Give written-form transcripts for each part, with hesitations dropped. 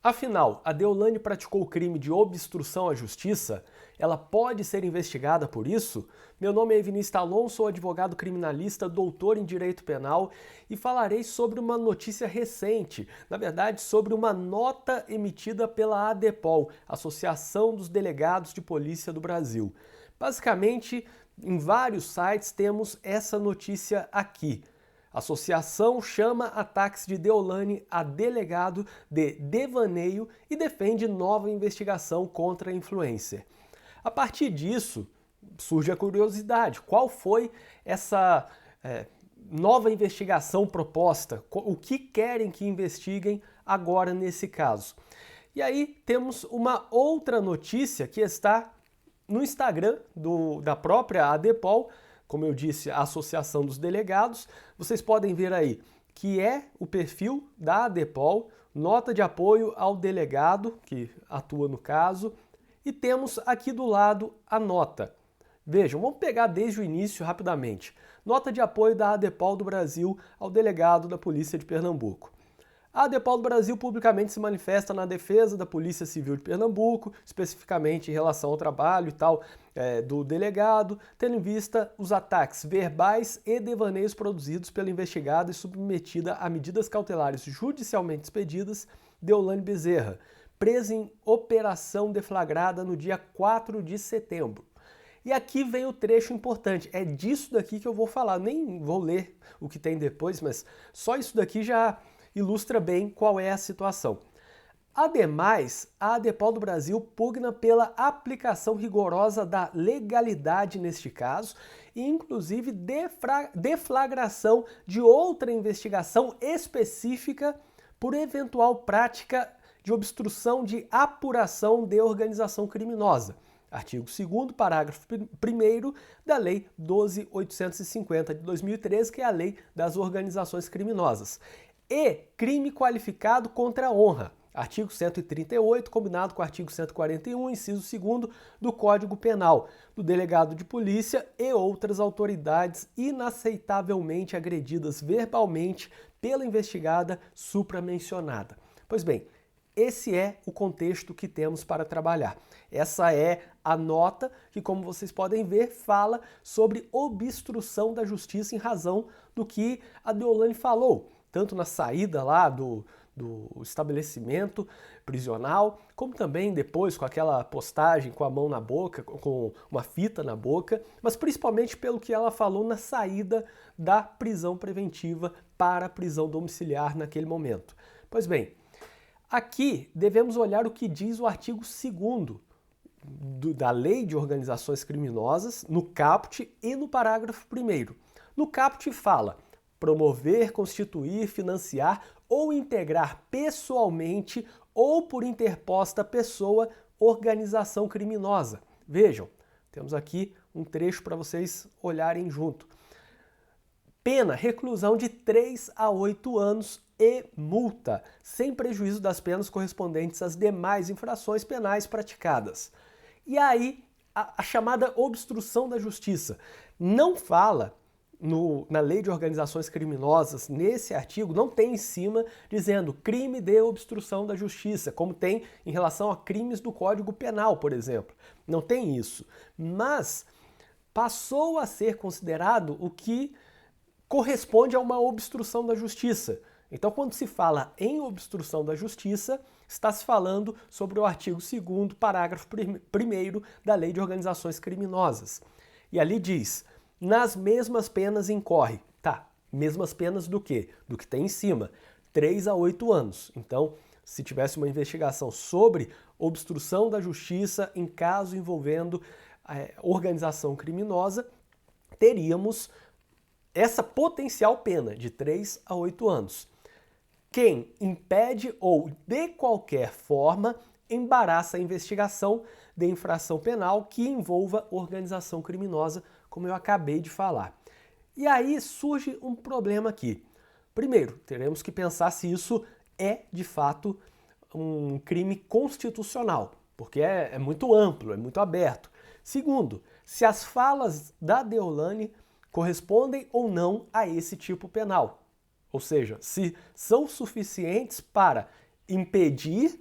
Afinal, a Deolane praticou o crime de obstrução à justiça? Ela pode ser investigada por isso? Meu nome é Vinícius Alonso, sou advogado criminalista, doutor em Direito Penal e falarei sobre uma notícia recente, na verdade sobre uma nota emitida pela ADEPOL, Associação dos Delegados de Polícia do Brasil. Basicamente, em vários sites temos essa notícia aqui. A associação chama ataques de Deolane a delegado de devaneio e defende nova investigação contra a influencer. A partir disso, surge a curiosidade: qual foi essa nova investigação proposta? O que querem que investiguem agora nesse caso? E aí temos uma outra notícia que está no Instagram da própria ADEPOL, como eu disse, a Associação dos Delegados. Vocês podem ver aí que é o perfil da ADEPOL, nota de apoio ao delegado que atua no caso, e temos aqui do lado a nota. Vejam, vamos pegar desde o início rapidamente. Nota de apoio da ADEPOL do Brasil ao delegado da Polícia de Pernambuco. A ADEPOL do Brasil publicamente se manifesta na defesa da Polícia Civil de Pernambuco, especificamente em relação ao trabalho e tal do delegado, tendo em vista os ataques verbais e devaneios produzidos pela investigada e submetida a medidas cautelares judicialmente expedidas, Deolane Bezerra, presa em operação deflagrada no dia 4 de setembro. E aqui vem o trecho importante, é disso daqui que eu vou falar, nem vou ler o que tem depois, mas só isso daqui já ilustra bem qual é a situação. Ademais, a ADEPOL do Brasil pugna pela aplicação rigorosa da legalidade neste caso e inclusive deflagração de outra investigação específica por eventual prática de obstrução de apuração de organização criminosa. Artigo 2º, parágrafo 1º da Lei 12.850 de 2013, que é a Lei das Organizações Criminosas. E crime qualificado contra a honra. Artigo 138, combinado com o artigo 141, inciso 2º do Código Penal, do delegado de polícia e outras autoridades inaceitavelmente agredidas verbalmente pela investigada supramencionada. Pois bem, esse é o contexto que temos para trabalhar. Essa é a nota que, como vocês podem ver, fala sobre obstrução da justiça em razão do que a Deolane falou, tanto na saída lá do estabelecimento prisional, como também depois com aquela postagem com a mão na boca, com uma fita na boca, mas principalmente pelo que ela falou na saída da prisão preventiva para a prisão domiciliar naquele momento. Pois bem, aqui devemos olhar o que diz o artigo 2º da Lei de Organizações Criminosas, no caput e no parágrafo 1º. No caput fala: promover, constituir, financiar ou integrar pessoalmente ou por interposta pessoa organização criminosa. Vejam, temos aqui um trecho para vocês olharem junto. Pena, reclusão de 3 a 8 anos e multa, sem prejuízo das penas correspondentes às demais infrações penais praticadas. E aí, a chamada obstrução da justiça não fala na Lei de Organizações Criminosas, nesse artigo, não tem em cima dizendo crime de obstrução da justiça, como tem em relação a crimes do Código Penal, por exemplo. Não tem isso. Mas passou a ser considerado o que corresponde a uma obstrução da justiça. Então, quando se fala em obstrução da justiça, está se falando sobre o artigo 2º, parágrafo 1º da Lei de Organizações Criminosas. E ali diz: nas mesmas penas incorre. Tá, mesmas penas do quê? Do que tem em cima, 3 a 8 anos. Então, se tivesse uma investigação sobre obstrução da justiça em caso envolvendo organização criminosa, teríamos essa potencial pena de 3 a 8 anos. Quem impede ou, de qualquer forma, embaraça a investigação de infração penal que envolva organização criminosa, como eu acabei de falar. E aí surge um problema aqui. Primeiro, teremos que pensar se isso é, de fato, um crime constitucional, porque é muito amplo, é muito aberto. Segundo, se as falas da Deolane correspondem ou não a esse tipo penal. Ou seja, se são suficientes para impedir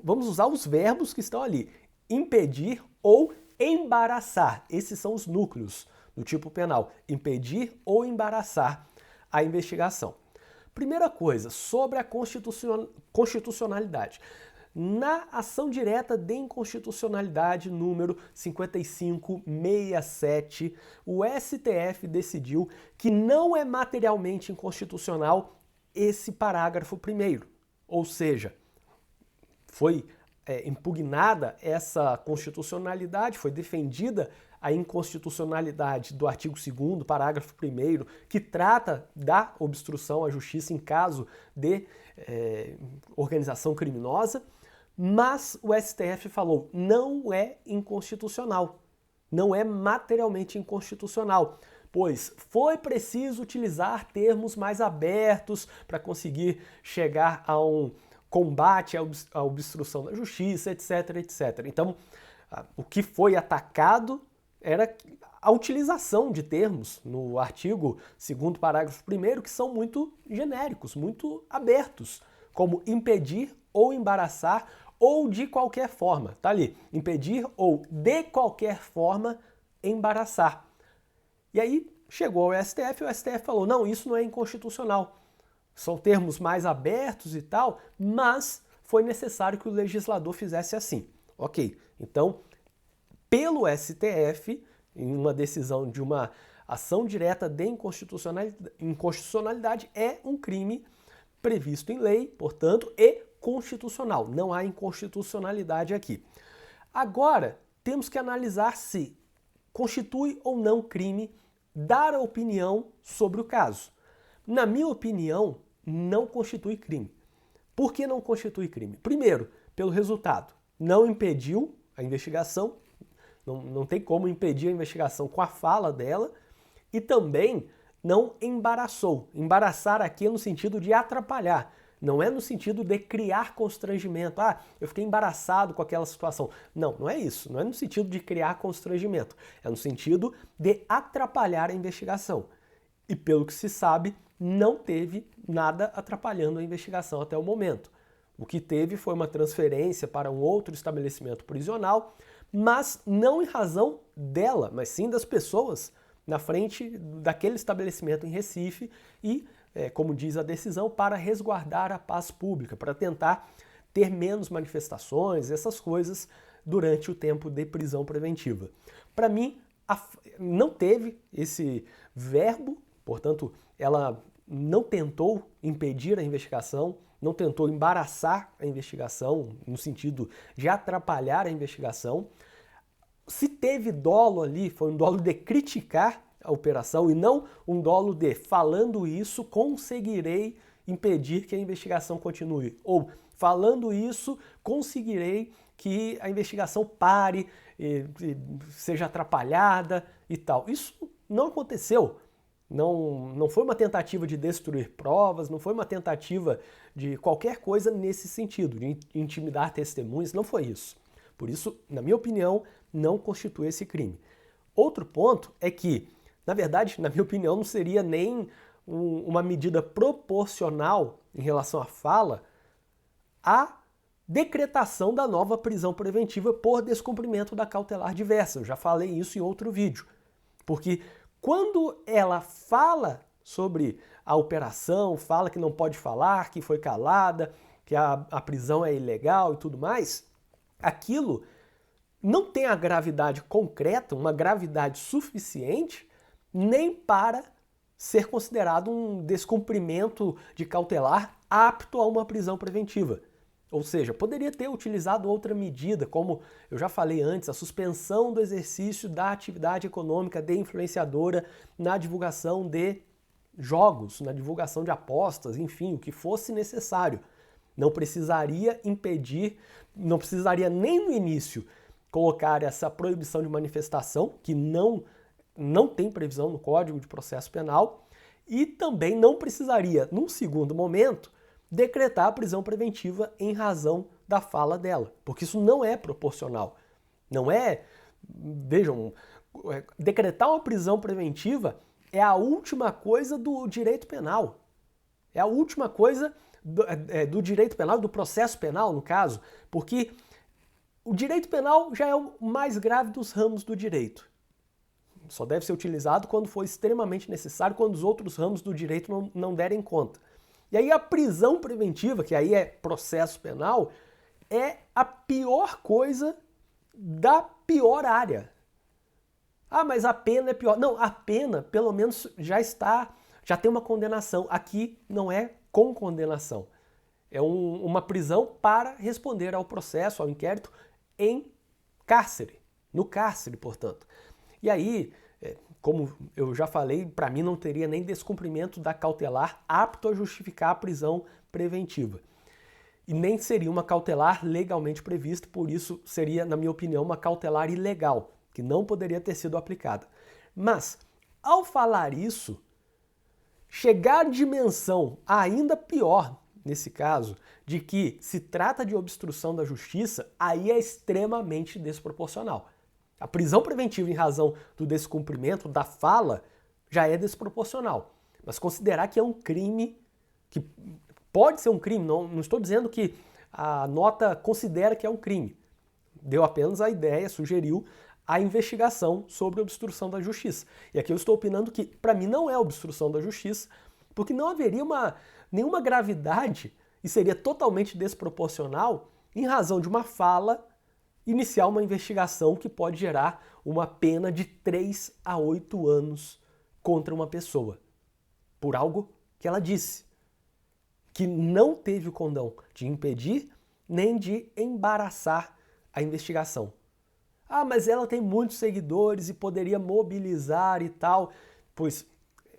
Vamos usar os verbos que estão ali: impedir ou embaraçar. Esses são os núcleos do tipo penal: impedir ou embaraçar a investigação. Primeira coisa, sobre a constitucionalidade. Na ação direta de inconstitucionalidade número 5567, o STF decidiu que não é materialmente inconstitucional esse parágrafo primeiro. Ou seja, foi impugnada essa constitucionalidade, foi defendida a inconstitucionalidade do artigo 2º, parágrafo 1º, que trata da obstrução à justiça em caso de organização criminosa, mas o STF falou, não é inconstitucional, não é materialmente inconstitucional, pois foi preciso utilizar termos mais abertos para conseguir chegar a um combate à obstrução da justiça, etc, etc. Então, o que foi atacado era a utilização de termos no artigo 2º, parágrafo 1º, que são muito genéricos, muito abertos, como impedir ou embaraçar ou de qualquer forma. Tá ali, impedir ou de qualquer forma embaraçar. E aí chegou ao STF e o STF falou, não, isso não é inconstitucional. São termos mais abertos e tal, mas foi necessário que o legislador fizesse assim. Ok, então, pelo STF, em uma decisão de uma ação direta de inconstitucionalidade, é um crime previsto em lei, portanto, e constitucional. Não há inconstitucionalidade aqui. Agora, temos que analisar se constitui ou não crime dar a opinião sobre o caso. Na minha opinião, não constitui crime. Por que não constitui crime? Primeiro, pelo resultado. Não impediu a investigação, não tem como impedir a investigação com a fala dela, e também não embaraçou. Embaraçar aqui é no sentido de atrapalhar, não é no sentido de criar constrangimento. Ah, eu fiquei embaraçado com aquela situação. Não, não é isso. Não é no sentido de criar constrangimento. É no sentido de atrapalhar a investigação. E pelo que se sabe, não teve nada atrapalhando a investigação até o momento. O que teve foi uma transferência para um outro estabelecimento prisional, mas não em razão dela, mas sim das pessoas na frente daquele estabelecimento em Recife e, como diz a decisão, para resguardar a paz pública, para tentar ter menos manifestações, essas coisas, durante o tempo de prisão preventiva. Para mim, não teve esse verbo, portanto, ela não tentou impedir a investigação, não tentou embaraçar a investigação, no sentido de atrapalhar a investigação. Se teve dolo ali, foi um dolo de criticar a operação e não um dolo de, falando isso, conseguirei impedir que a investigação continue. Ou, falando isso, conseguirei que a investigação pare, e seja atrapalhada e tal. Isso não aconteceu. Não foi uma tentativa de destruir provas, não foi uma tentativa de qualquer coisa nesse sentido, de intimidar testemunhas, não foi isso. Por isso, na minha opinião, não constitui esse crime. Outro ponto é que, na verdade, na minha opinião, não seria nem uma medida proporcional em relação à fala à decretação da nova prisão preventiva por descumprimento da cautelar diversa. Eu já falei isso em outro vídeo. Porque quando ela fala sobre a operação, fala que não pode falar, que foi calada, que a prisão é ilegal e tudo mais, aquilo não tem a gravidade concreta, uma gravidade suficiente, nem para ser considerado um descumprimento de cautelar apto a uma prisão preventiva. Ou seja, poderia ter utilizado outra medida, como eu já falei antes, a suspensão do exercício da atividade econômica de influenciadora na divulgação de jogos, na divulgação de apostas, enfim, o que fosse necessário. Não precisaria impedir, não precisaria nem no início colocar essa proibição de manifestação, que não tem previsão no Código de Processo Penal, e também não precisaria, num segundo momento, decretar a prisão preventiva em razão da fala dela, porque isso não é proporcional. Não é, vejam, decretar uma prisão preventiva é a última coisa do direito penal. É a última coisa do direito penal, do processo penal, no caso, porque o direito penal já é o mais grave dos ramos do direito. Só deve ser utilizado quando for extremamente necessário, quando os outros ramos do direito não derem conta. E aí a prisão preventiva, que aí é processo penal, é a pior coisa da pior área. Ah, mas a pena é pior. Não, a pena, pelo menos, já tem uma condenação. Aqui não é com condenação. É uma prisão para responder ao processo, ao inquérito, em cárcere. No cárcere, portanto. E aí, como eu já falei, para mim não teria nem descumprimento da cautelar apto a justificar a prisão preventiva. E nem seria uma cautelar legalmente prevista, por isso seria, na minha opinião, uma cautelar ilegal, que não poderia ter sido aplicada. Mas, ao falar isso, chegar à dimensão ainda pior, nesse caso, de que se trata de obstrução da justiça, aí é extremamente desproporcional. A prisão preventiva em razão do descumprimento da fala já é desproporcional. Mas considerar que é um crime, que pode ser um crime, não estou dizendo que a nota considera que é um crime. Deu apenas a ideia, sugeriu a investigação sobre obstrução da justiça. E aqui eu estou opinando que, para mim, não é obstrução da justiça, porque não haveria nenhuma gravidade e seria totalmente desproporcional em razão de uma fala iniciar uma investigação que pode gerar uma pena de 3 a 8 anos contra uma pessoa, por algo que ela disse, que não teve o condão de impedir nem de embaraçar a investigação. Ah, mas ela tem muitos seguidores e poderia mobilizar e tal. Pois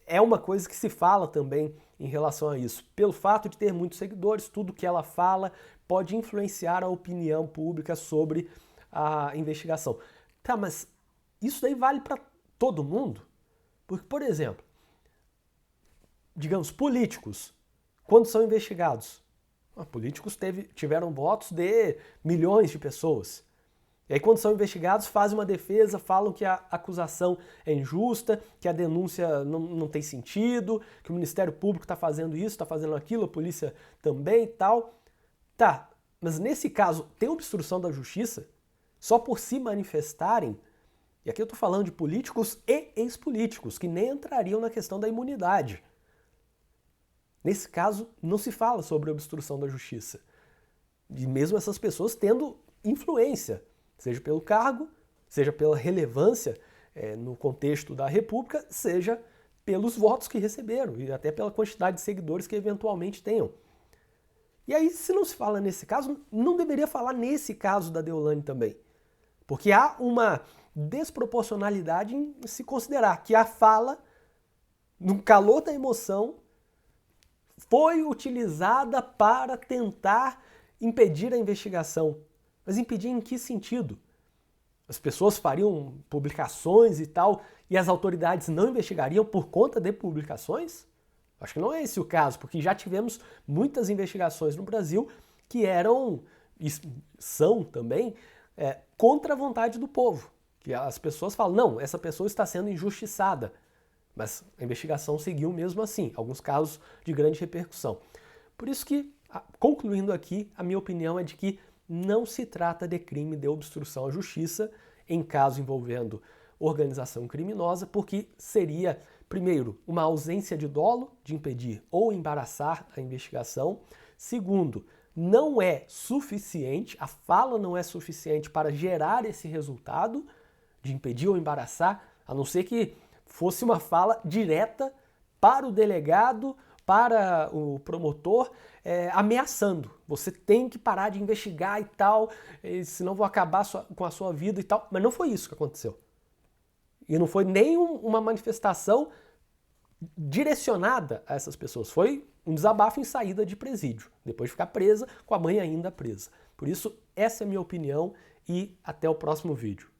é uma coisa que se fala também em relação a isso. Pelo fato de ter muitos seguidores, tudo que ela fala pode influenciar a opinião pública sobre a investigação. Tá, mas isso daí vale para todo mundo? Porque, por exemplo, digamos, políticos, quando são investigados, políticos tiveram votos de milhões de pessoas. E aí, quando são investigados, fazem uma defesa, falam que a acusação é injusta, que a denúncia não tem sentido, que o Ministério Público está fazendo isso, está fazendo aquilo, a polícia também e tal. Tá, mas nesse caso, tem obstrução da justiça só por se manifestarem? E aqui eu estou falando de políticos e ex-políticos, que nem entrariam na questão da imunidade. Nesse caso, não se fala sobre obstrução da justiça. E mesmo essas pessoas tendo influência, seja pelo cargo, seja pela relevância no contexto da República, seja pelos votos que receberam e até pela quantidade de seguidores que eventualmente tenham. E aí, se não se fala nesse caso, não deveria falar nesse caso da Deolane também. Porque há uma desproporcionalidade em se considerar que a fala, no calor da emoção, foi utilizada para tentar impedir a investigação. Mas impedir em que sentido? As pessoas fariam publicações e tal, e as autoridades não investigariam por conta de publicações? Acho que não é esse o caso, porque já tivemos muitas investigações no Brasil que eram, e são também, contra a vontade do povo. Que as pessoas falam, não, essa pessoa está sendo injustiçada. Mas a investigação seguiu mesmo assim, alguns casos de grande repercussão. Por isso que, concluindo aqui, a minha opinião é de que não se trata de crime de obstrução à justiça em caso envolvendo organização criminosa, porque seria, primeiro, uma ausência de dolo de impedir ou embaraçar a investigação. Segundo, não é suficiente, a fala não é suficiente para gerar esse resultado de impedir ou embaraçar, a não ser que fosse uma fala direta para o delegado, para o promotor, ameaçando. Você tem que parar de investigar e tal, senão vou acabar com a sua vida e tal. Mas não foi isso que aconteceu. E não foi nem uma manifestação direcionada a essas pessoas. Foi um desabafo em saída de presídio, depois de ficar presa, com a mãe ainda presa. Por isso, essa é a minha opinião e até o próximo vídeo.